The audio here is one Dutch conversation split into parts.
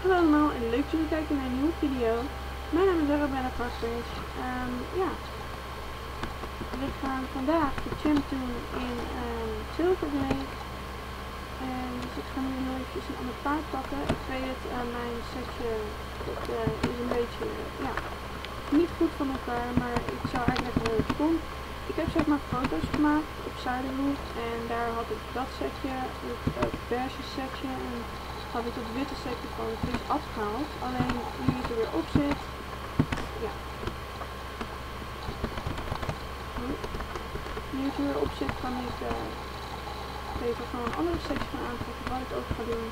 Hallo allemaal en leuk dat jullie kijken naar een nieuwe video. Mijn naam is Arabella Partridge. Ja, we gaan vandaag de champ doen in Silver Lake. Dus ik ga nu heel eventjes een ander paard pakken. Ik weet het, mijn setje is een beetje niet goed van elkaar, maar ik zou eigenlijk wel even doen. Ik heb zeg maar foto's gemaakt op Zuiderhoek en daar had ik dat setje, het beige setje en had ik het witte setje van het is afgehaald. Alleen nu het er weer op zit, ja. Nu het er weer op zit kan ik even gewoon een andere setje gaan aantrekken wat ik ook ga doen.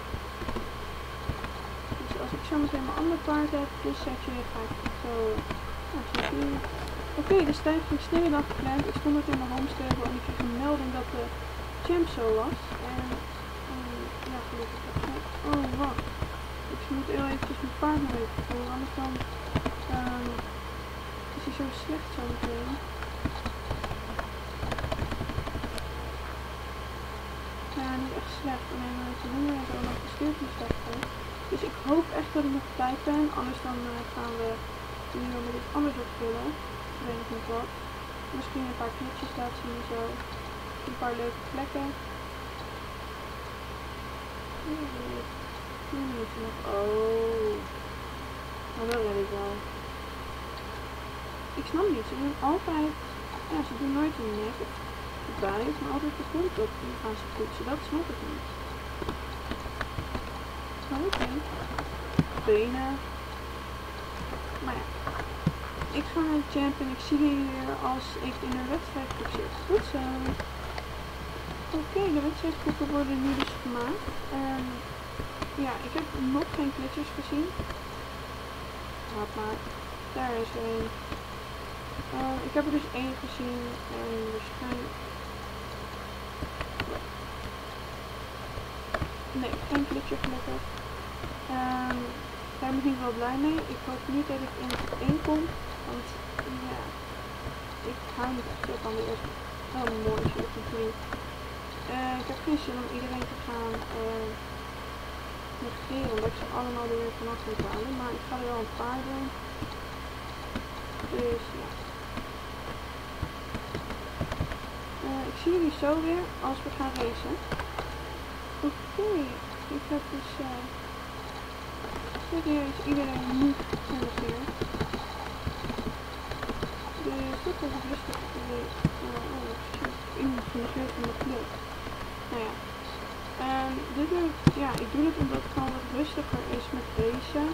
Dus als ik zo meteen mijn andere paard heb, dit setje ga ik zo doen. Oké, de stijf ging sneller dan gepland. Ik stond ook in mijn homestable en ik kreeg een melding dat de champ zo was. En ja, gelukkig. Oh, wacht. Ik moet heel eventjes mijn paard nog even voeren, anders dan is hij zo slecht zo meteen. Ja, niet echt slecht, alleen de honger en zo nog gestuurd is slechter. Dus ik hoop echt dat ik nog op tijd ben, anders dan gaan we nu met iets anders opvullen. Ik weet nog niet wat. Misschien een paar knipjes laten zien en zo. Een paar leuke plekken. Nu moet je nog. Oh. Maar dat red ik wel. Ik snap niet. Ze doen altijd. Ja, ze doen nooit een nek of de buik, maar altijd de kont op. En dan gaan ze poetsen. Dat snap ik niet. Maar oké. Benen. Maar ja. Ik ga naar de champ en ik zie jullie weer als ik in een wedstrijdgroep zit. Goed zo. Oké, de wedstrijdgroepen worden nu dus gemaakt. Ja, ik heb nog geen glitchers gezien. Laat maar. Daar is er een. Ik heb er dus één gezien en waarschijnlijk... Nee, geen glitcher gelukkig. Daar ben ik wel blij mee. Ik hoop niet dat ik in het 1 kom. Want ja, ik hou niet echt zo van de eerste. Oh, mooi shit natuurlijk. Ik heb geen zin om iedereen te gaan negeren, omdat ik ze allemaal er weer vanaf moet halen. Maar ik ga er wel een paar doen. Dus ja. Ik zie jullie zo weer als we gaan racen. Oké, ik heb dus serieus iedereen niet genegeerd. Dus dat was het rustig. Iemand genegeerd van de club. Nou ja. Ik doe dit omdat het gewoon wat rustiger is met racen.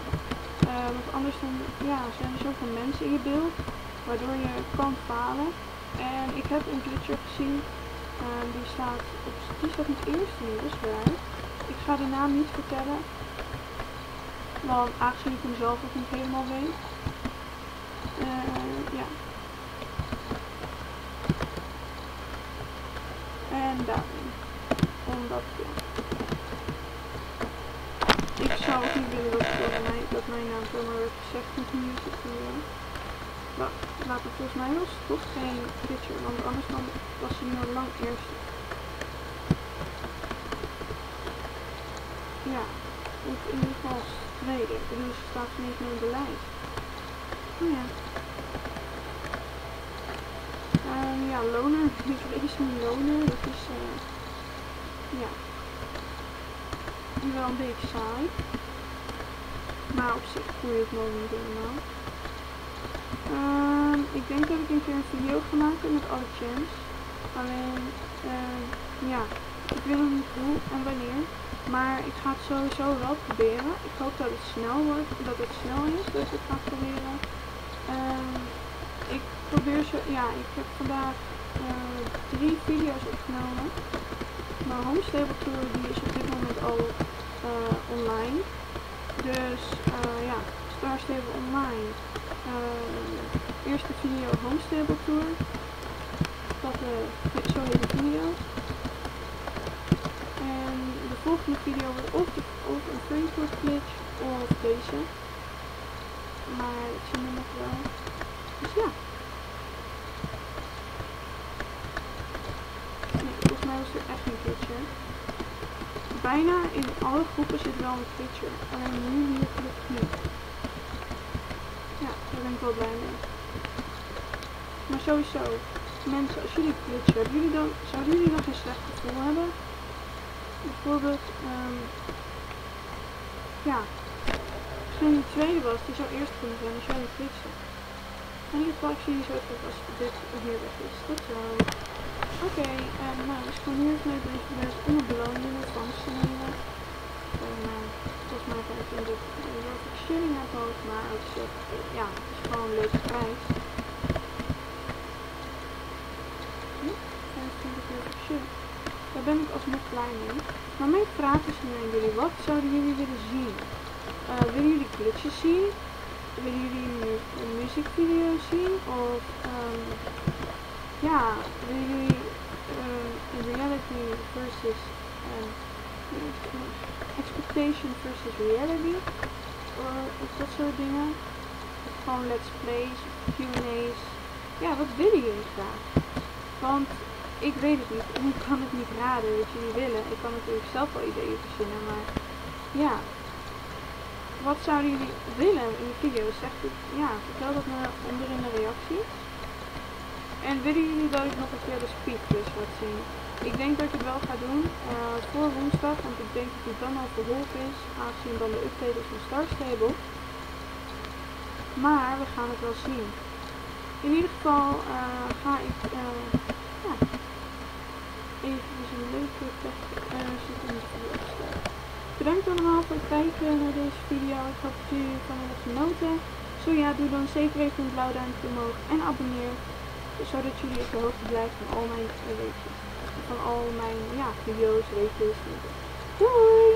Want anders dan, zijn er zoveel mensen in je beeld, waardoor je kan falen. En ik heb een glitcher gezien, die staat niet eerst nu, dat is waar. Ik ga die naam niet vertellen, want aangezien ik hem zelf ook niet helemaal weet. Ja. En daarom. Omdat, ja. Ik zou ook niet willen dat mijn naam zomaar werd gezegd met een music video. Maar later volgens mij was het toch geen glitcher, want anders dan was hij nog lang eerst. Ja, of in ieder geval als tweede. Ik bedoel, ze staat niet meer in de lijst. Oh ja. Ja, loner. Ik race een loner. Dat is, ja. Wel een beetje saai. Maar op zich voel je het nog niet helemaal. Ik denk dat ik een keer een video ga maken met alle champs. Alleen, ja, ik wil nog niet hoe en wanneer. Maar ik ga het sowieso wel proberen. Ik hoop dat het snel wordt, dat het snel is, dat ik het ga proberen. Ik probeer zo, ja, ik heb vandaag 3 video's opgenomen. Mijn homestable tour die is op dit moment al online. Dus ja, Star Stable Online. Eerste video homestable tour. Dat zo heet de video. En de volgende video wordt of een Frankfurt glitch of deze. Maar ik zie hem nog wel. Dus ja. Nee, volgens mij was er echt een glitcher. bijna in alle groepen zit wel een Twitcher. Alleen nu hier gelukkig niet. Ja, daar ben ik wel blij mee. Maar sowieso, mensen, als jullie Twitchen, zouden jullie dan geen slecht gevoel hebben? Bijvoorbeeld, ja, misschien die tweede was, die zou eerst kunnen zijn als jullie Twitchen. In ieder geval, ik zie jullie zo terug als dit hier weg is. Tot zo. Oké, nou, dus van hier mee bezig geweest om een beloning in ontvangst te nemen. Volgens mij 25 shilling uit hoofd, maar het is, ja, het is gewoon een leuke prijs. 25 shilling. Daar ben ik alsnog blij mee. Maar mijn vraag is nu aan jullie, wat zouden jullie willen zien? Willen jullie glitches zien? Willen jullie een muziekvideo zien? Of, ja, willen jullie reality versus expectation versus reality? Of dat soort dingen? Of gewoon let's plays, Q&A's. Ja, wat willen jullie graag? Want ik weet het niet. Ik kan het niet raden wat jullie willen. Ik kan natuurlijk zelf wel ideeën verzinnen, maar ja. Wat zouden jullie willen in de video? Ja, vertel dat me onder in de reacties. En willen jullie dat ik nog een keer de speedquiz laat zien? Ik denk dat ik het wel ga doen voor woensdag, want ik denk dat die dan al verholpen is, aangezien dan de update is van Star Stable. Maar we gaan het wel zien. In ieder geval ga ik ja, even een leuke plek zitten in de video opstellen. Bedankt allemaal voor het kijken naar deze video. Ik hoop dat jullie ervan hebben genoten. Zo ja, doe dan zeker even een blauw duimpje omhoog en abonneer. Zodat jullie op de hoogte blijven van al mijn video's, weetjes. Doei!